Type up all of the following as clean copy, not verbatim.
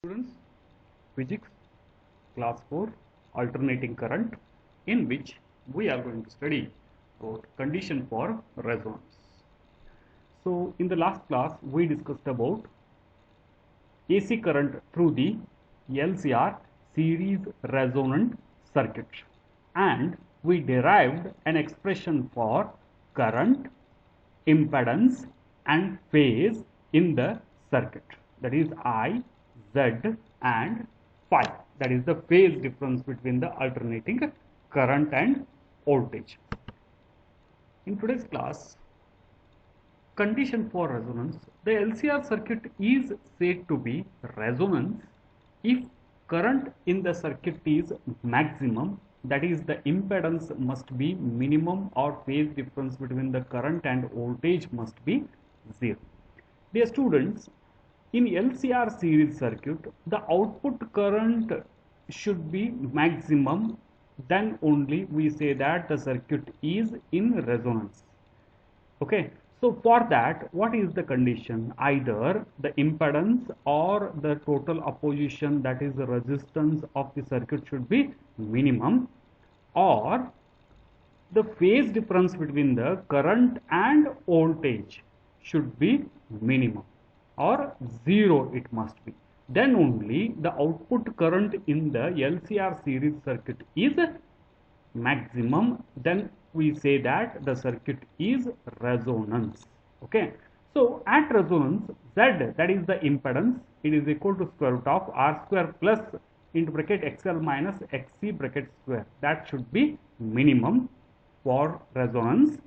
Students, physics class 4 alternating current, in which we are going to study about condition for resonance. So in the last class we discussed about AC current through the LCR series resonant circuit, and we derived an expression for current, impedance and phase in the circuit, that is I, Z and phi, that is the phase difference between the alternating current and voltage. In today's class, condition for resonance, the LCR circuit is said to be resonance if current in the circuit is maximum, that is the impedance must be minimum or phase difference between the current and voltage must be 0. Dear students, in LCR series circuit, the output current should be maximum, then only we say that the circuit is in resonance. Okay, so for that, what is the condition? Either the impedance or the total opposition, that is the resistance of the circuit, should be minimum, or the phase difference between the current and voltage should be minimum, or 0 it must be. Then only the output current in the LCR series circuit is maximum, then we say that the circuit is resonance. Okay, so at resonance, Z, that is the impedance, it is equal to square root of R square plus into bracket XL minus XC bracket square. That should be minimum for resonance,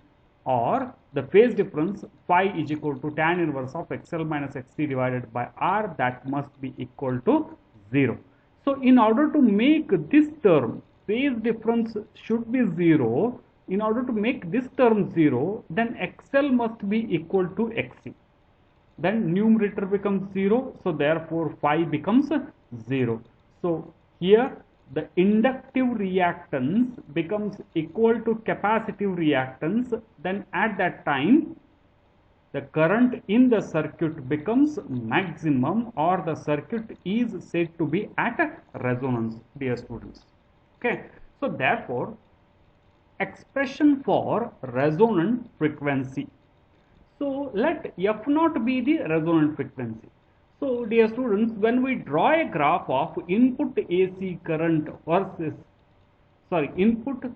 or the phase difference phi is equal to tan inverse of XL minus XC divided by R, that must be equal to 0. So in order to make this term phase difference should be 0, in order to make this term 0, then XL must be equal to XC. Then numerator becomes 0, so therefore phi becomes 0. So here the inductive reactance becomes equal to capacitive reactance, then at that time the current in the circuit becomes maximum, or the circuit is said to be at resonance, dear students. Okay, so therefore expression for resonant frequency. So let F naught be the resonant frequency. So dear students, when we draw a graph of input AC current versus input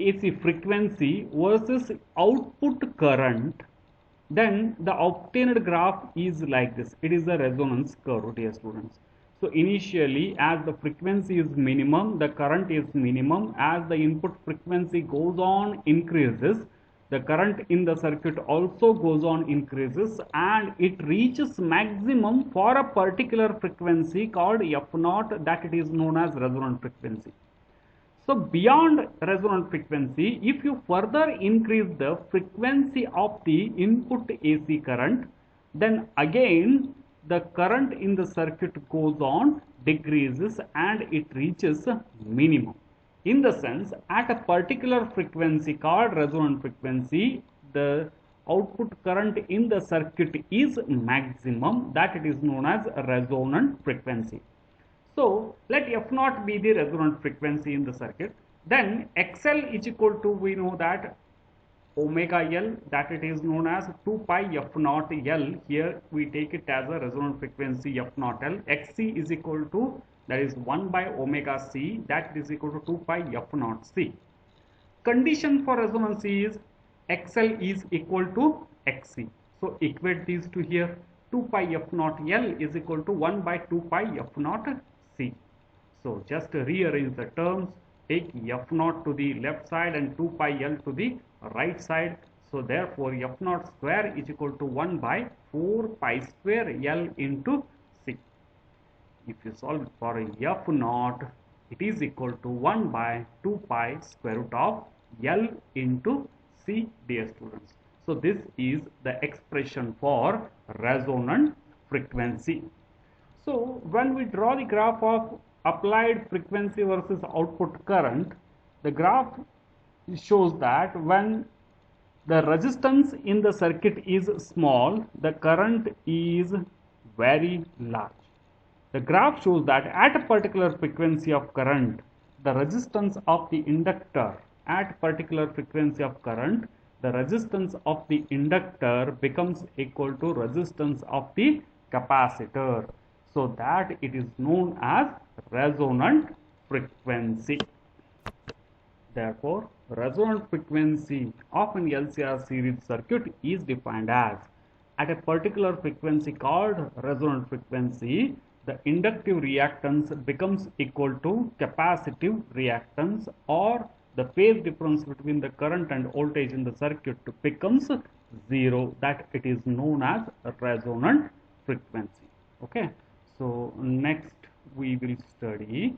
AC frequency versus output current, then the obtained graph is like this. It is a resonance curve, dear students. So initially, as the frequency is minimum, the current is minimum. As the input frequency goes on increases, the current in the circuit also goes on increases, and it reaches maximum for a particular frequency called F naught, that it is known as resonant frequency. So beyond resonant frequency, if you further increase the frequency of the input AC current, then again the current in the circuit goes on decreases and it reaches minimum. In the sense, at a particular frequency called resonant frequency, the output current in the circuit is maximum, that it is known as resonant frequency. So let F naught be the resonant frequency in the circuit. Then XL is equal to, we know that omega L, that it is known as 2 pi F naught L. Here we take it as a resonant frequency F naught L. XC is equal to, that is 1 by omega C, that is equal to 2 pi F naught C. Condition for resonance is XL is equal to XC. So equate these two here. 2 pi F naught L is equal to 1 by 2 pi F naught C. So just rearrange the terms, take F naught to the left side and 2 pi L to the right side. So therefore F naught square is equal to 1 by 4 pi square L into C. If you solve it for F naught, it is equal to 1 by 2 pi square root of L into C, dear students. So this is the expression for resonant frequency. So when we draw the graph of applied frequency versus output current, the graph shows that when the resistance in the circuit is small, the current is very large. The graph shows that at a particular frequency of current, the resistance of the inductor becomes equal to resistance of the capacitor. So that it is known as resonant frequency. Therefore, resonant frequency of an LCR series circuit is defined as, at a particular frequency called resonant frequency, the inductive reactance becomes equal to capacitive reactance, or the phase difference between the current and voltage in the circuit becomes zero. That it is known as resonant frequency. Okay. So next we will study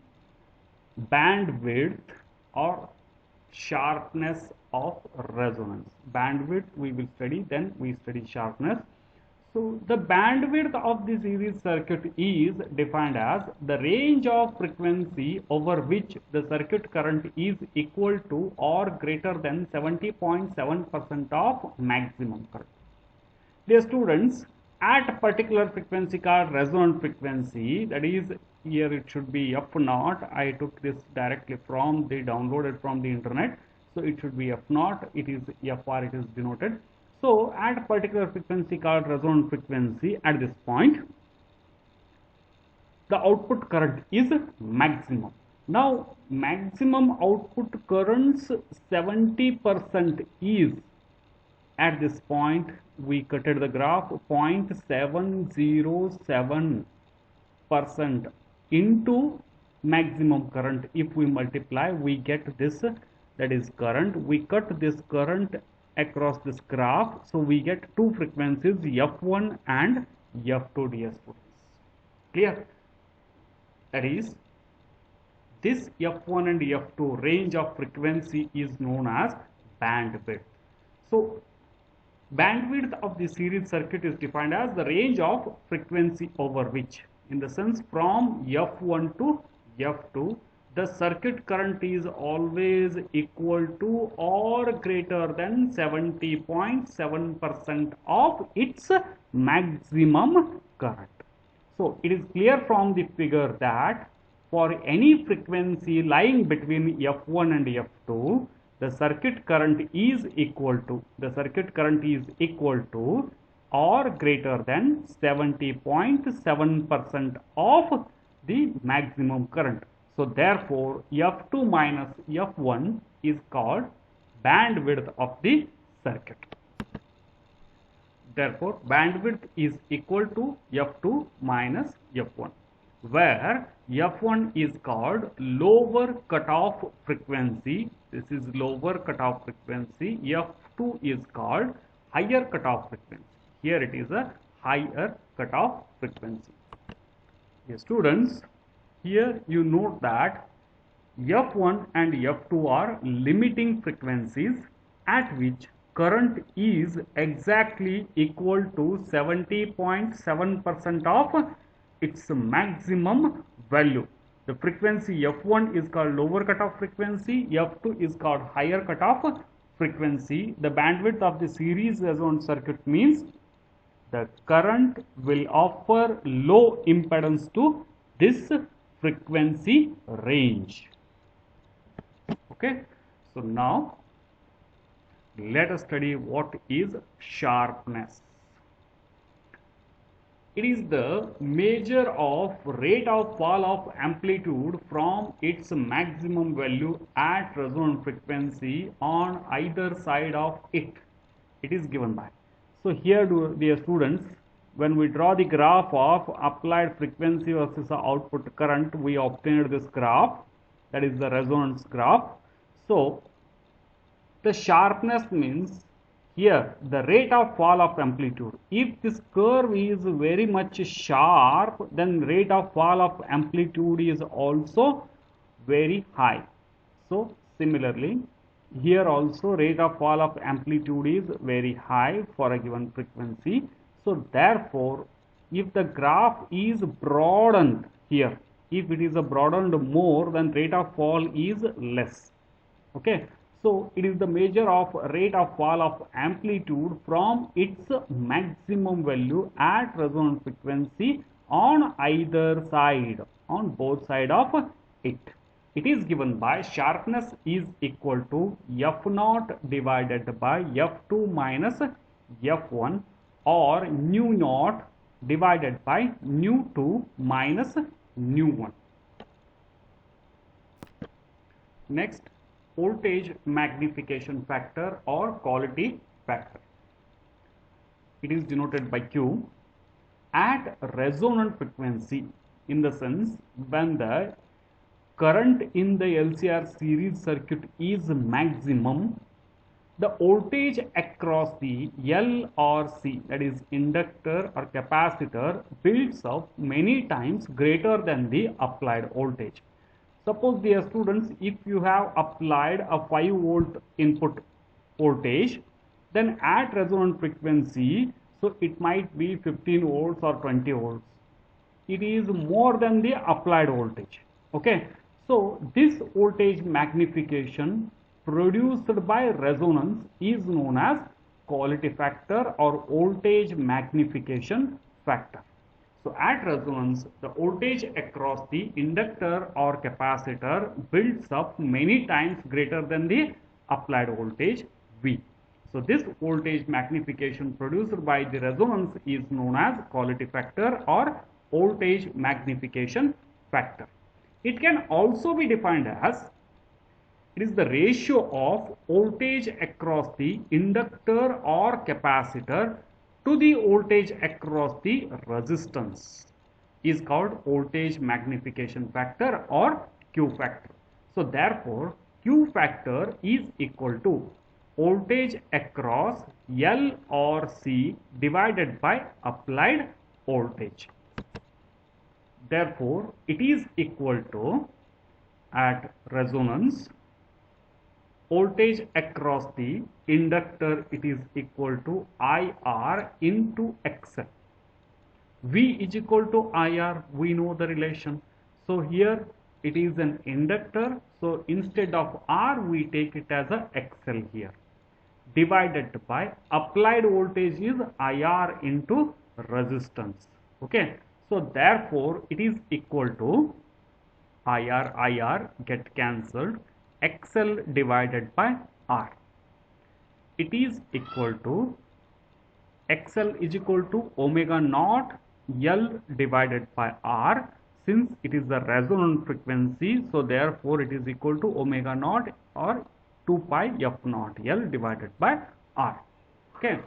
bandwidth or sharpness of resonance. Bandwidth we will study, then we study sharpness. So the bandwidth of the series circuit is defined as the range of frequency over which the circuit current is equal to or greater than 70.7% of maximum current. Dear students, at a particular frequency called resonant frequency, that is, here it should be F naught. I took this directly from the downloaded from the internet, so it should be F naught. It is FR, it is denoted. So at a particular frequency called resonant frequency, at this point, the output current is maximum. Now maximum output current's 70% is, at this point we cutted the graph, 0.707% into maximum current. If we multiply, we get this, that is current. We cut this current across this graph, so we get two frequencies, F1 and F2, dear students. Clear? That is, this F1 and F2 range of frequency is known as bandwidth. So bandwidth of the series circuit is defined as the range of frequency over which, in the sense from F1 to F2, the circuit current is always equal to or greater than 70.7% of its maximum current. So it is clear from the figure that for any frequency lying between F1 and F2, the circuit current is equal to or greater than 70.7% of the maximum current. So therefore, F2 minus F1 is called bandwidth of the circuit. Therefore, bandwidth is equal to F2 minus F1, where F1 is called lower cutoff frequency. This is lower cutoff frequency. F2 is called higher cutoff frequency. Here it is a higher cutoff frequency. Yes, students, here you note that F1 and F2 are limiting frequencies at which current is exactly equal to 70.7% of its maximum value. The frequency F1 is called lower cutoff frequency, F2 is called higher cutoff frequency. The bandwidth of the series resonant circuit means the current will offer low impedance to this frequency range. Okay, so now let us study what is sharpness. It is the measure of rate of fall of amplitude from its maximum value at resonant frequency on either side of it. It is given by. So here, dear students, when we draw the graph of applied frequency versus output current, we obtained this graph, that is the resonance graph. So the sharpness means here the rate of fall of amplitude. If this curve is very much sharp, then rate of fall of amplitude is also very high. So similarly, here also rate of fall of amplitude is very high for a given frequency. So therefore, if the graph is broadened here, if it is a broadened more, then rate of fall is less. Okay. So it is the measure of rate of fall of amplitude from its maximum value at resonant frequency on either side, on both side of it. It is given by sharpness is equal to f0 divided by f2 minus f1, or nu naught divided by nu 2 minus nu 1. Next, voltage magnification factor or quality factor. It is denoted by Q. At resonant frequency, in the sense when the current in the LCR series circuit is maximum, the voltage across the L or C, that is inductor or capacitor, builds up many times greater than the applied voltage. Suppose, dear students, if you have applied a 5-volt input voltage, then at resonant frequency, so it might be 15 volts or 20 volts. It is more than the applied voltage. Okay. So this voltage magnification produced by resonance is known as quality factor or voltage magnification factor. So at resonance, the voltage across the inductor or capacitor builds up many times greater than the applied voltage V. So this voltage magnification produced by the resonance is known as quality factor or voltage magnification factor. It can also be defined as, it is the ratio of voltage across the inductor or capacitor to the voltage across the resistance, is called voltage magnification factor or Q factor. So therefore, Q factor is equal to voltage across L or C divided by applied voltage. Therefore, it is equal to, at resonance, voltage across the inductor, it is equal to IR into XL. V is equal to IR, we know the relation. So here it is an inductor, so instead of R we take it as a XL here, divided by applied voltage is IR into resistance. Okay. So therefore, it is equal to IR get cancelled, XL divided by R. It is equal to XL is equal to omega naught L divided by R. Since it is the resonant frequency, so therefore it is equal to omega naught or 2 pi f naught L divided by R. Okay.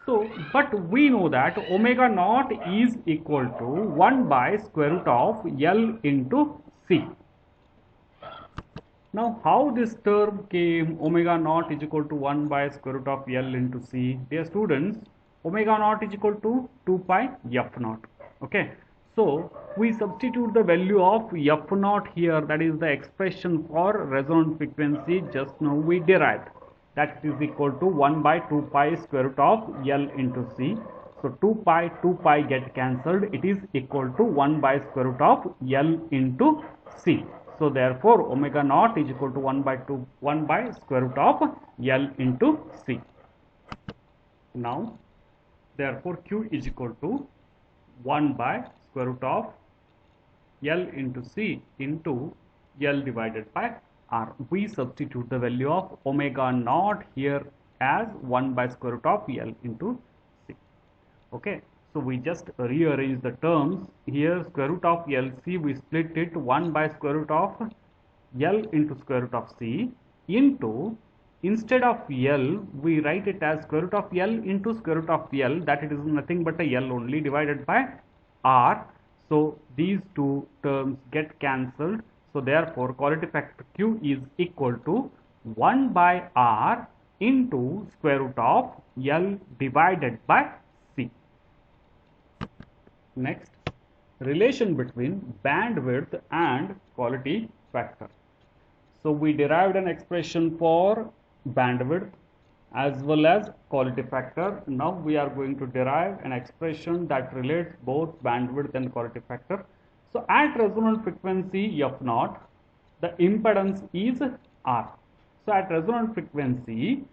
So, but we know that omega naught is equal to 1 by square root of L into C. Now, how this term came, omega naught is equal to 1 by square root of L into C? Dear students, omega naught is equal to 2 pi f naught. Okay. So, we substitute the value of f naught here, that is the expression for resonant frequency just now we derived. That is equal to 1 by 2 pi square root of L into C. So 2 pi get cancelled. It is equal to 1 by square root of L into C. So therefore omega naught is equal to 1 by square root of L into C. Now therefore Q is equal to 1 by square root of L into C into L divided by R. We substitute the value of omega naught here as 1 by square root of L into C. Okay. So we just rearrange the terms here. Square root of LC, we split it 1 by square root of L into square root of C into, instead of L, we write it as square root of L into square root of L, that it is nothing but a L only, divided by R. So these two terms get cancelled. So therefore quality factor Q is equal to 1 by R into square root of L divided by C. Next, relation between bandwidth and quality factor. So we derived an expression for bandwidth as well as quality factor. Now we are going to derive an expression that relates both bandwidth and quality factor. So at resonant frequency f naught, the impedance is R. So at resonant frequency,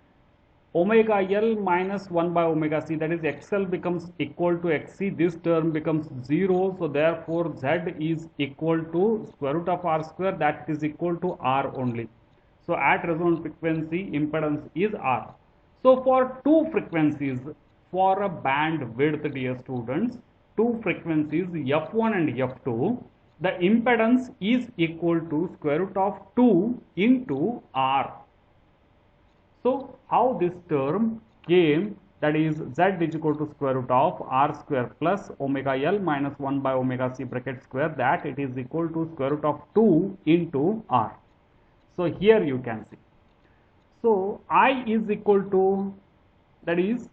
omega L minus 1 by omega C, that is XL becomes equal to XC, this term becomes 0, so therefore Z is equal to square root of R square, that is equal to R only. So at resonant frequency impedance is R. So for two frequencies, for a band width, dear students, two frequencies F1 and F2, the impedance is equal to square root of 2 into R. So how this term came, that is Z is equal to square root of R square plus omega L minus 1 by omega C bracket square, that it is equal to square root of 2 into R. So here you can see. So I is equal to, that is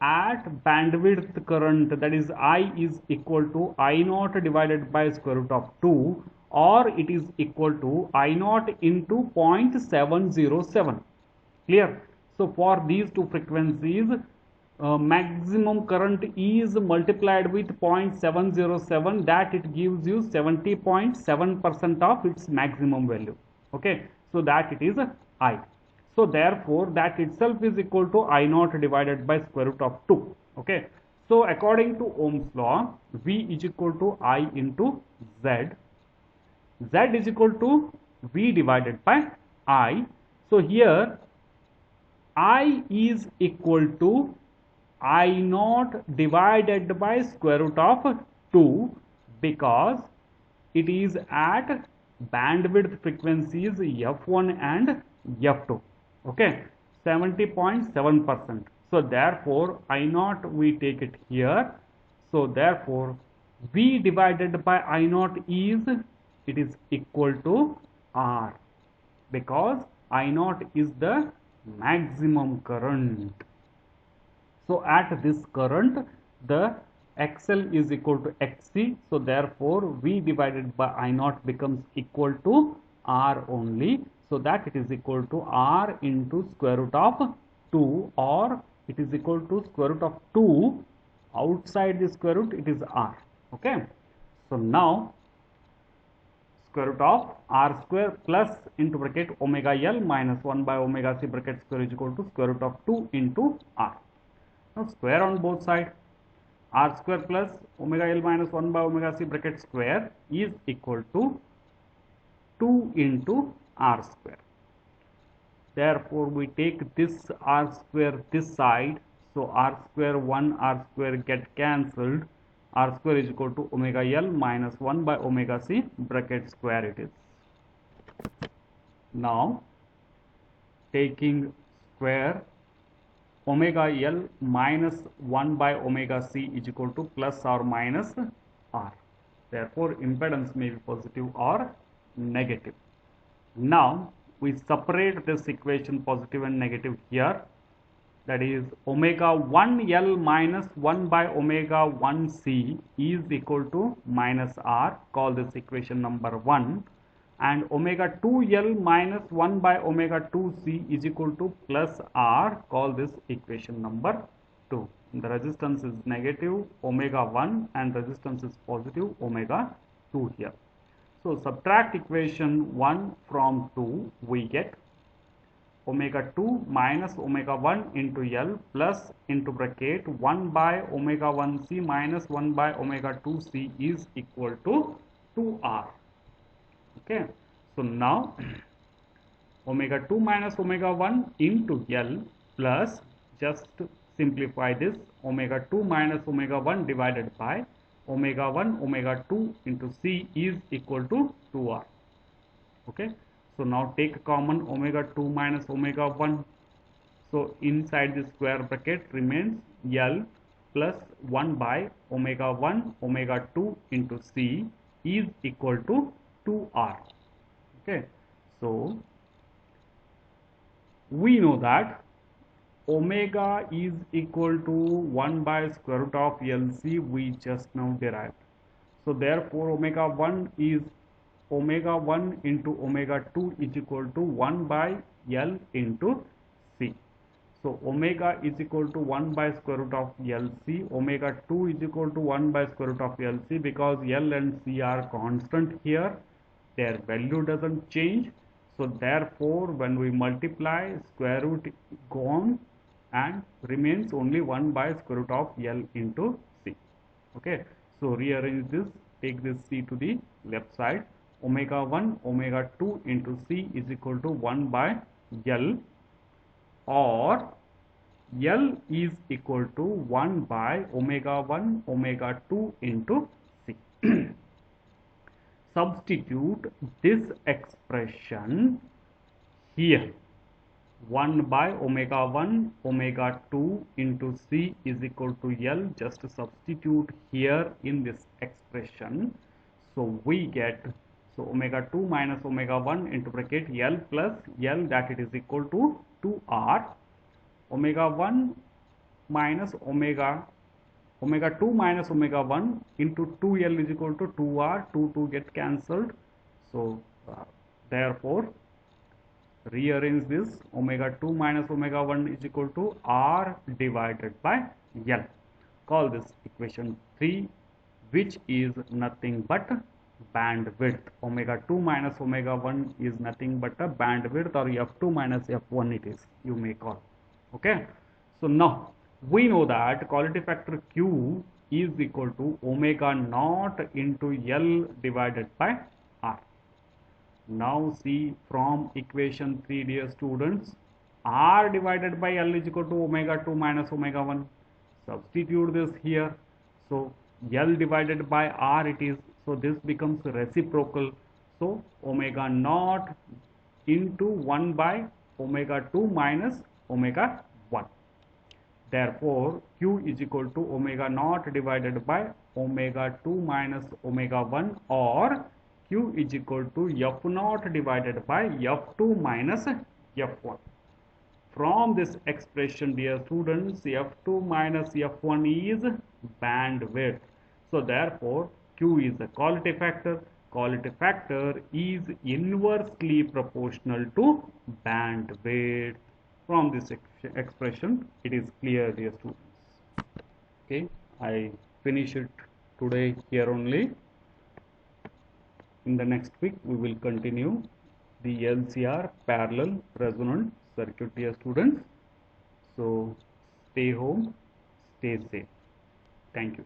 at bandwidth current, that is I is equal to I naught divided by square root of 2, or it is equal to I naught into 0.707. Clear? So for these two frequencies, maximum current is multiplied with 0.707, that it gives you 70.7% of its maximum value. Okay, so that it is I. So therefore that itself is equal to I naught divided by square root of 2. Okay, so according to Ohm's law, V is equal to I into Z. Z is equal to V divided by I. So here I is equal to I naught divided by square root of 2, because it is at bandwidth frequencies F1 and F2. Okay, 70.7%. So therefore I naught we take it here. So therefore V divided by I naught is, it is equal to R, because I naught is the maximum current. So at this current the XL is equal to XC, so therefore V divided by I naught becomes equal to R only, so that it is equal to R into square root of 2, or it is equal to square root of 2, outside the square root it is R. Okay, so now square root of R square plus into bracket omega L minus 1 by omega C bracket square is equal to square root of 2 into R. Now square on both sides. R square plus omega L minus 1 by omega C bracket square is equal to 2 into R square. Therefore we take this R square this side, so R square 1 R square get cancelled, R square is equal to omega L minus 1 by omega C bracket square it is. Now taking square, omega L minus 1 by omega C is equal to plus or minus R. Therefore impedance may be positive or negative. Now we separate this equation positive and negative here, that is omega 1 L minus 1 by omega 1 C is equal to minus R, call this equation number 1, and omega 2 L minus 1 by omega 2 C is equal to plus R, call this equation number 2. The resistance is negative omega 1 and resistance is positive omega 2 here. So subtract equation 1 from 2, we get omega 2 minus omega 1 into L plus into bracket 1 by omega 1 C minus 1 by omega 2 C is equal to 2R. Okay, so now omega 2 minus omega 1 into L plus, just simplify this, omega 2 minus omega 1 divided by omega 1 omega 2 into C is equal to 2R. Okay, so now take common omega 2 minus omega 1, so inside the square bracket remains L plus 1 by omega 1 omega 2 into C is equal to 2R. Okay, so we know that omega is equal to 1 by square root of LC, we just now derived. So therefore omega 1 is omega 1 into omega 2 is equal to 1 by L into C. So omega is equal to 1 by square root of LC, omega 2 is equal to 1 by square root of LC, because L and C are constant here, their value doesn't change. So therefore, when we multiply, square root gone and remains only 1 by square root of L into C. Okay, so rearrange this, take this C to the left side. Omega 1, omega 2 into C is equal to 1 by L, or L is equal to 1 by omega 1, omega 2 into C. Substitute this expression here. 1 by omega 1, omega 2 into C is equal to L. Just substitute here in this expression. So we get, so omega 2 minus omega 1 into bracket L plus L, that it is equal to 2R. Omega 1 minus omega 2 minus omega 1 into 2L is equal to 2R. 2 get cancelled. So therefore, rearrange this. Omega 2 minus omega 1 is equal to R divided by L. Call this equation 3, which is nothing but bandwidth. Omega 2 minus omega 1 is nothing but a bandwidth, or F2 minus F1 it is, you may call. Okay, so now we know that quality factor Q is equal to omega naught into L divided by R. Now see from equation 3, dear students, R divided by L is equal to omega 2 minus omega 1. Substitute this here. So L divided by R it is. So this becomes reciprocal. So omega naught into 1 by omega 2 minus omega 1. Therefore, Q is equal to omega naught divided by omega 2 minus omega 1, or Q is equal to F naught divided by F2 minus F1. From this expression, dear students, F2 minus F1 is bandwidth. So therefore, Q is a quality factor. Quality factor is inversely proportional to bandwidth. From this expression, it is clear, dear students. Okay, I finish it today here only. In the next week, we will continue the LCR parallel resonant circuit, dear students. So stay home, stay safe. Thank you.